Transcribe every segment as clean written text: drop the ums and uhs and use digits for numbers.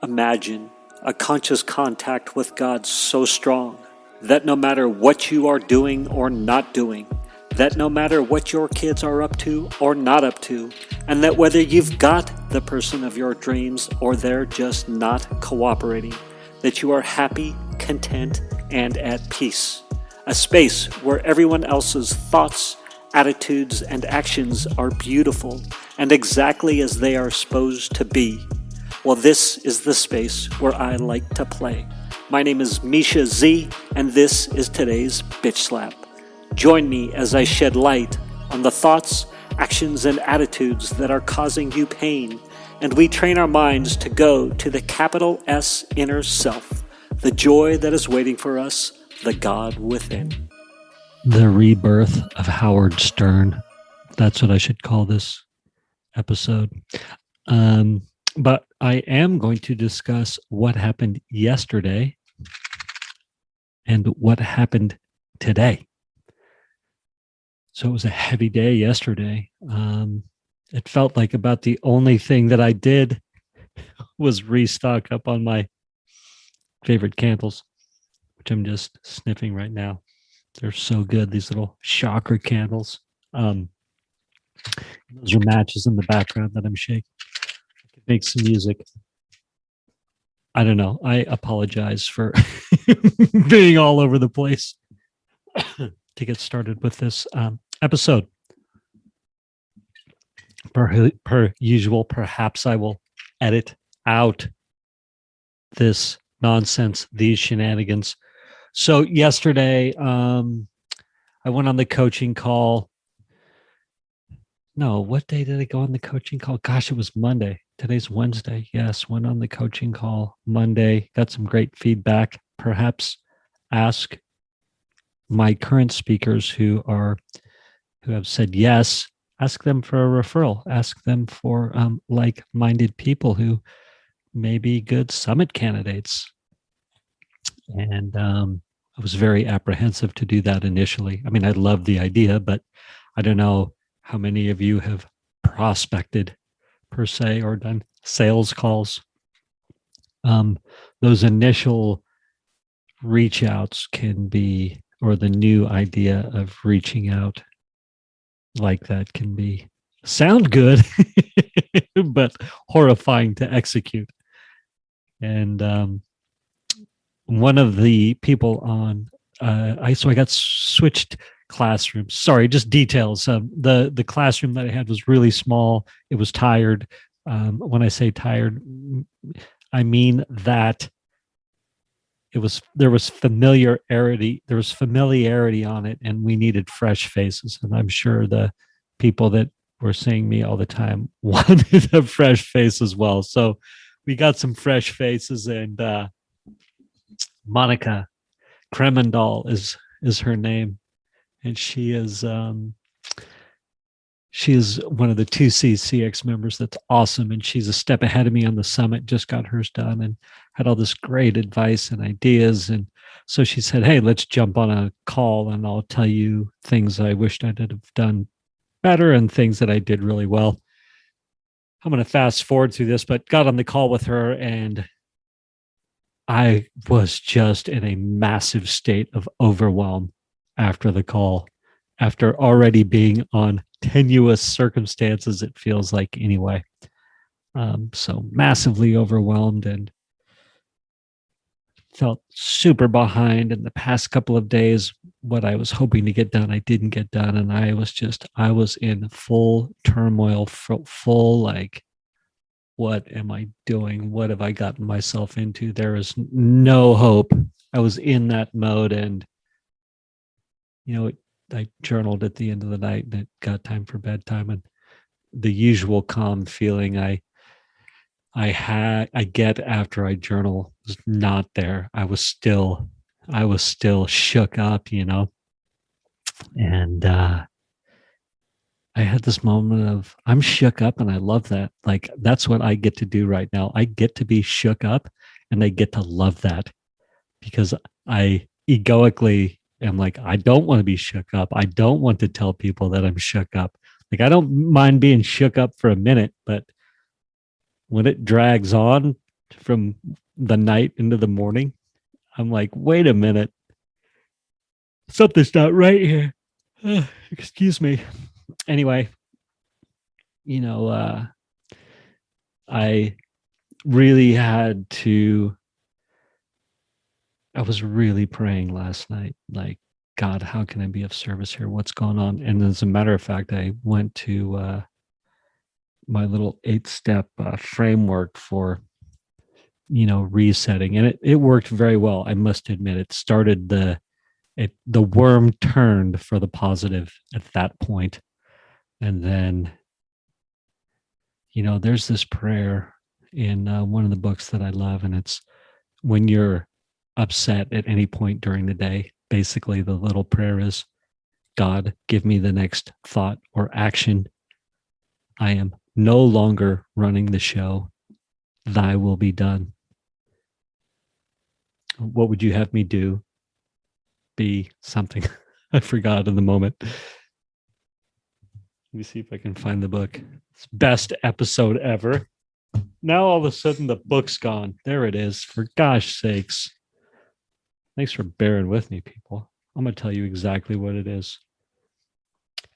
Imagine a conscious contact with God so strong that no matter what you are doing or not doing, that no matter what your kids are up to or not up to, and that whether you've got the person of your dreams or they're just not cooperating, that you are happy, content, and at peace. A space where everyone else's thoughts, attitudes, and actions are beautiful and exactly as they are supposed to be. Well, this is the space where I like to play. My name is Misha Z, and this is today's Bitch Slap. Join me as I shed light on the thoughts, actions, and attitudes that are causing you pain, and we train our minds to go to the capital S inner self, the joy that is waiting for us, the God within. The rebirth of Howard Stern. That's what I should call this episode. But I am going to discuss what happened yesterday and what happened today. So it was a heavy day yesterday. It felt like about the only thing that I did was restock up on my favorite candles, which I'm just sniffing right now. They're so good, these little chakra candles. Those are matches in the background that I'm shaking. I could make some music. I don't know. I apologize for being all over the place to get started with this episode. Per usual, perhaps I will edit out this nonsense, these shenanigans. So yesterday, I went on the coaching call. No, what day did I go on the coaching call? Gosh, it was Monday. Today's Wednesday. Yes, went on the coaching call Monday. Got some great feedback. Perhaps ask my current speakers who have said yes. Ask them for a referral. Ask them for like-minded people who may be good summit candidates. And I was very apprehensive to do that initially. I mean, I love the idea, but I don't know how many of you have prospected per se or done sales calls. Those initial reach outs can be, or the new idea of reaching out like that can be sound good, but horrifying to execute. And one of the people on, I got switched classrooms. Sorry, just details. The classroom that I had was really small. It was tired. When I say tired, I mean that there was familiarity. There was familiarity on it, and we needed fresh faces. And I'm sure the people that were seeing me all the time wanted a fresh face as well. So we got some fresh faces, and Monica Kremendall is her name, and she is one of the 2C CX members. That's awesome, and she's a step ahead of me on the summit. Just got hers done and had all this great advice and ideas. And so she said, "Hey, let's jump on a call, and I'll tell you things I wished I did have done better and things that I did really well." I'm going to fast forward through this, but got on the call with her, and I was just in a massive state of overwhelm after the call, after already being on tenuous circumstances, it feels like anyway. So massively overwhelmed and felt super behind in the past couple of days. What I was hoping to get done, I didn't get done. And I was in full turmoil, full like, what am I doing? What have I gotten myself into? There is no hope. I was in that mode, and I journaled at the end of the night, and it got time for bedtime, and the usual calm feeling I get after I journal was not there. I was still shook up, and I had this moment of, I'm shook up, and I love that. Like, that's what I get to do right now. I get to be shook up, and I get to love that, because I egoically am like, I don't want to be shook up. I don't want to tell people that I'm shook up. Like, I don't mind being shook up for a minute, but when it drags on, from the night into the morning. I'm like, wait a minute, something's not right here. Excuse me. Anyway, you know, I really had to, I was really praying last night, like, God, how can I be of service here? What's going on? And as a matter of fact, I went to my little 8-step framework for, resetting, and it worked very well. I must admit, it started the worm turned for the positive at that point. And then, there's this prayer in one of the books that I love, and it's when you're upset at any point during the day. Basically, the little prayer is, God, give me the next thought or action. I am no longer running the show. Thy will be done. What would you have me do? Be something. I forgot in the moment. Let me see if I can find the book. It's best episode ever. Now all of a sudden the book's gone. There it is. For gosh sakes. Thanks for bearing with me, people. I'm going to tell you exactly what it is.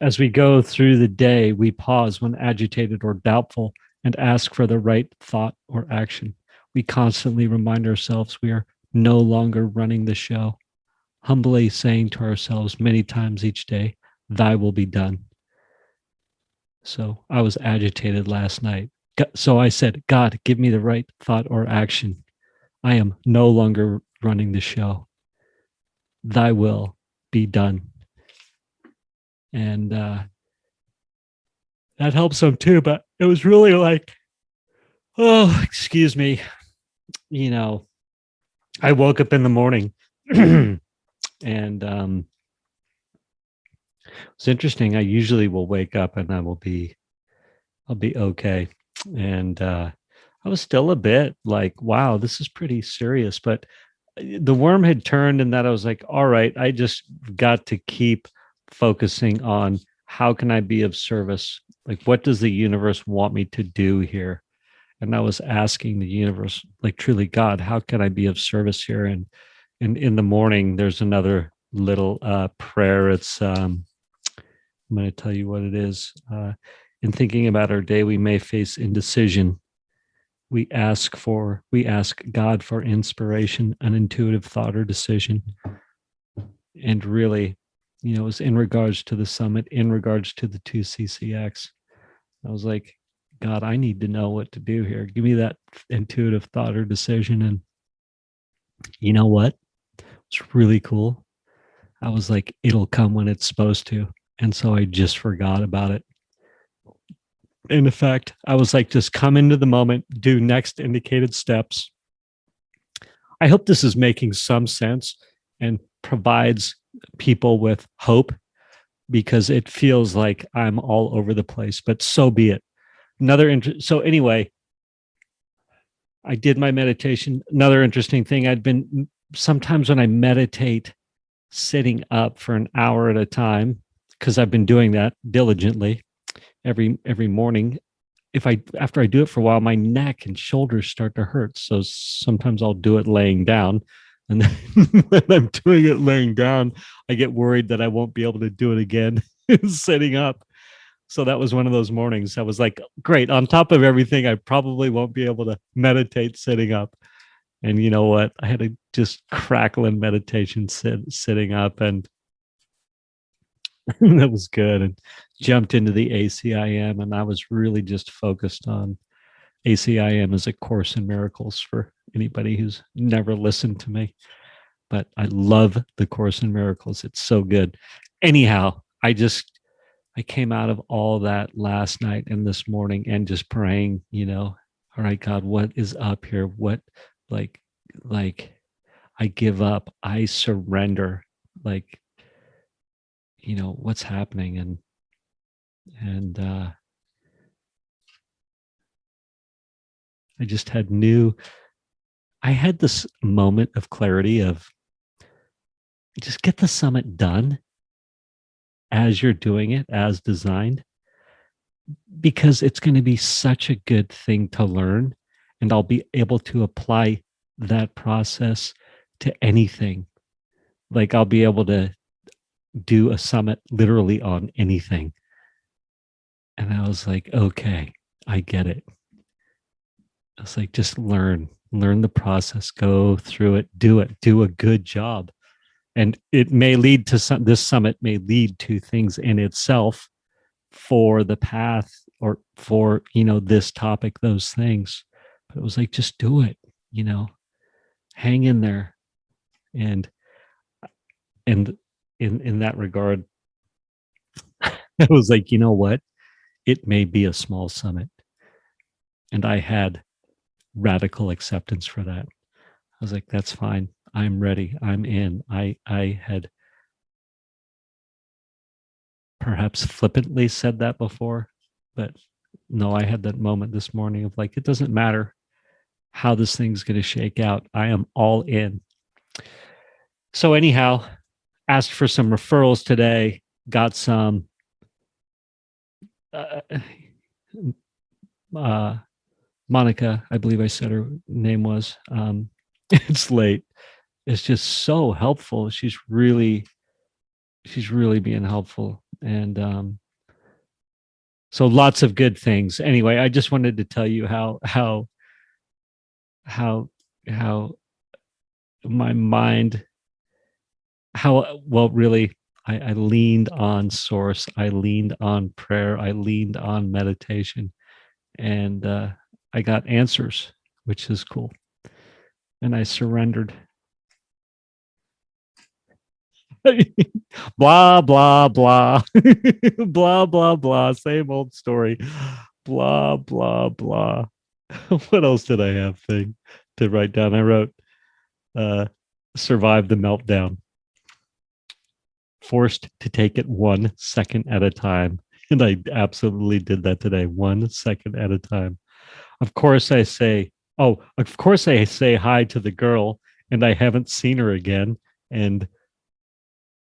As we go through the day, we pause when agitated or doubtful and ask for the right thought or action. We constantly remind ourselves we are no longer running the show, humbly saying to ourselves many times each day, thy will be done. So I was agitated last night. So I said, God, give me the right thought or action. I am no longer running the show. Thy will be done. And that helps some too, but it was really like, oh, excuse me. I woke up in the morning and it's interesting. I usually will wake up and I'll be okay. And I was still a bit like, wow, this is pretty serious. But the worm had turned, and that I was like, all right, I just got to keep focusing on how can I be of service? Like, what does the universe want me to do here? And I was asking the universe, like, truly, God, how can I be of service here? And in the morning, there's another little prayer. It's I'm going to tell you what it is. In thinking about our day, we may face indecision. We ask God for inspiration, an intuitive thought or decision. And really, it was in regards to the summit, in regards to the 2CCX. I was like, God, I need to know what to do here. Give me that intuitive thought or decision. And you know what? It's really cool. I was like, it'll come when it's supposed to. And so I just forgot about it. In effect, I was like, just come into the moment, do next indicated steps. I hope this is making some sense and provides people with hope, because it feels like I'm all over the place, but so be it. So anyway, I did my meditation. Another interesting thing, sometimes when I meditate sitting up for an hour at a time, because I've been doing that diligently every morning. After I do it for a while, my neck and shoulders start to hurt. So sometimes I'll do it laying down. And then when I'm doing it laying down, I get worried that I won't be able to do it again sitting up. So that was one of those mornings. I was like, great, on top of everything, I probably won't be able to meditate sitting up. And you know what? I had to just crackle in meditation sitting up, and that was good. And jumped into the ACIM, and I was really just focused on ACIM as a Course in Miracles for anybody who's never listened to me. But I love the Course in Miracles. It's so good. Anyhow, I came out of all that last night and this morning and just praying, all right, God, what is up here? What, like I give up, I surrender, what's happening. And I just I had this moment of clarity of just get the summit done as you're doing it, as designed, because it's going to be such a good thing to learn. and I'll be able to apply that process to anything. Like I'll be able to do a summit literally on anything. And I was like, okay, I get it. I was like, just learn the process, go through it, do a good job. And it may lead to this summit may lead to things in itself for the path or for, this topic, those things. But it was like, just do it, hang in there. And in that regard, I was like, you know what? It may be a small summit. And I had radical acceptance for that. I was like, that's fine. I'm ready. I'm in. I had perhaps flippantly said that before, but no, I had that moment this morning of like, it doesn't matter how this thing's going to shake out. I am all in. So anyhow, asked for some referrals today, got some Monica, I believe I said her name was. It's late. It's just so helpful. She's really being helpful. And so lots of good things. Anyway, I just wanted to tell you how my mind, really, I leaned on source. I leaned on prayer. I leaned on meditation. And I got answers, which is cool. And I surrendered. Blah, blah, blah. Blah, blah, blah. Same old story. Blah, blah, blah. What else did I have to write down? I wrote, survive the meltdown. Forced to take it 1 second at a time. And I absolutely did that today, 1 second at a time. Of course I say hi to the girl, and I haven't seen her again. And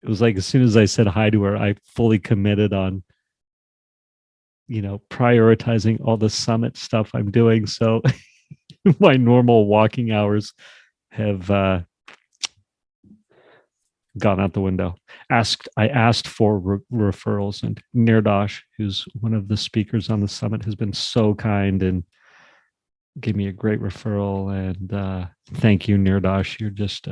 it was like, as soon as I said hi to her, I fully committed on, prioritizing all the summit stuff I'm doing. So my normal walking hours have gone out the window. I asked for referrals, and Nirdosh, who's one of the speakers on the summit, has been so kind and gave me a great referral. And thank you, Nirdosh. You're just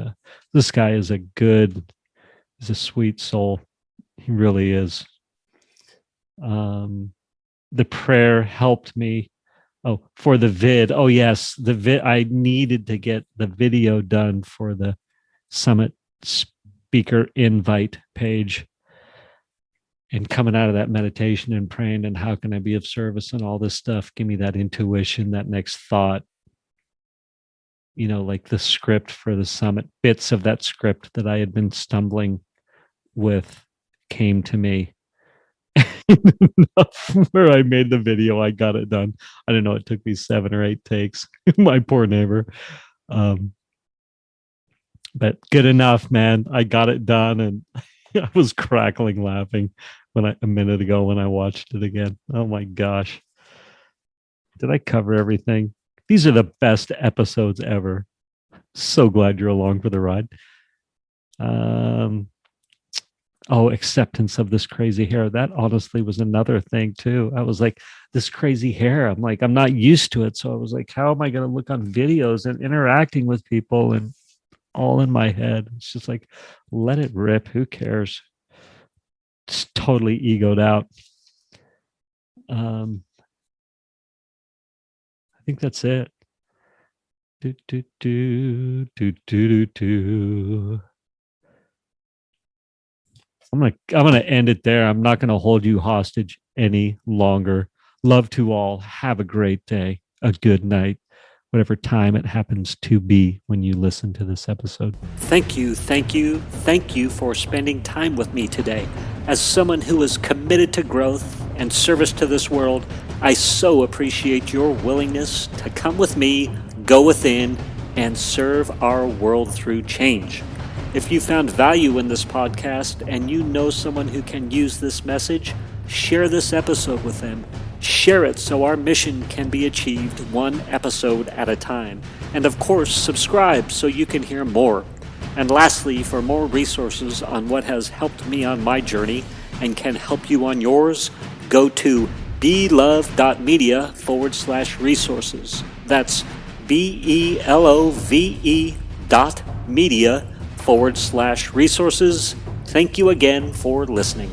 this guy is he's a sweet soul. He really is. The prayer helped me. Oh, for the vid. Oh, yes. I needed to get the video done for the summit speaker invite page. And coming out of that meditation and praying and how can I be of service and all this stuff, give me that intuition, that next thought, like the script for the summit, bits of that script that I had been stumbling with came to me. Where I made the video, I got it done. I don't know, it took me 7 or 8 takes. My poor neighbor. But good enough, man. I got it done, and I was crackling laughing a minute ago when I watched it again. Oh my gosh. Did I cover everything? These are the best episodes ever. So glad you're along for the ride. Acceptance of this crazy hair. That honestly was another thing too. I was like, this crazy hair. I'm like, I'm not used to it. So I was like, how am I going to look on videos and interacting with people, and all in my head? It's just like, let it rip. Who cares? It's totally egoed out. I think that's it. I'm gonna end it there. I'm not gonna hold you hostage any longer. Love to all. Have a great day. A good night, whatever time it happens to be when you listen to this episode. Thank you for spending time with me today. As someone who is committed to growth and service to this world, I so appreciate your willingness to come with me, go within, and serve our world through change. If you found value in this podcast and you know someone who can use this message, share this episode with them. Share it so our mission can be achieved one episode at a time. And of course, subscribe so you can hear more. And lastly, for more resources on what has helped me on my journey and can help you on yours, go to belove.media/resources. That's BELOVE.media/resources. Thank you again for listening.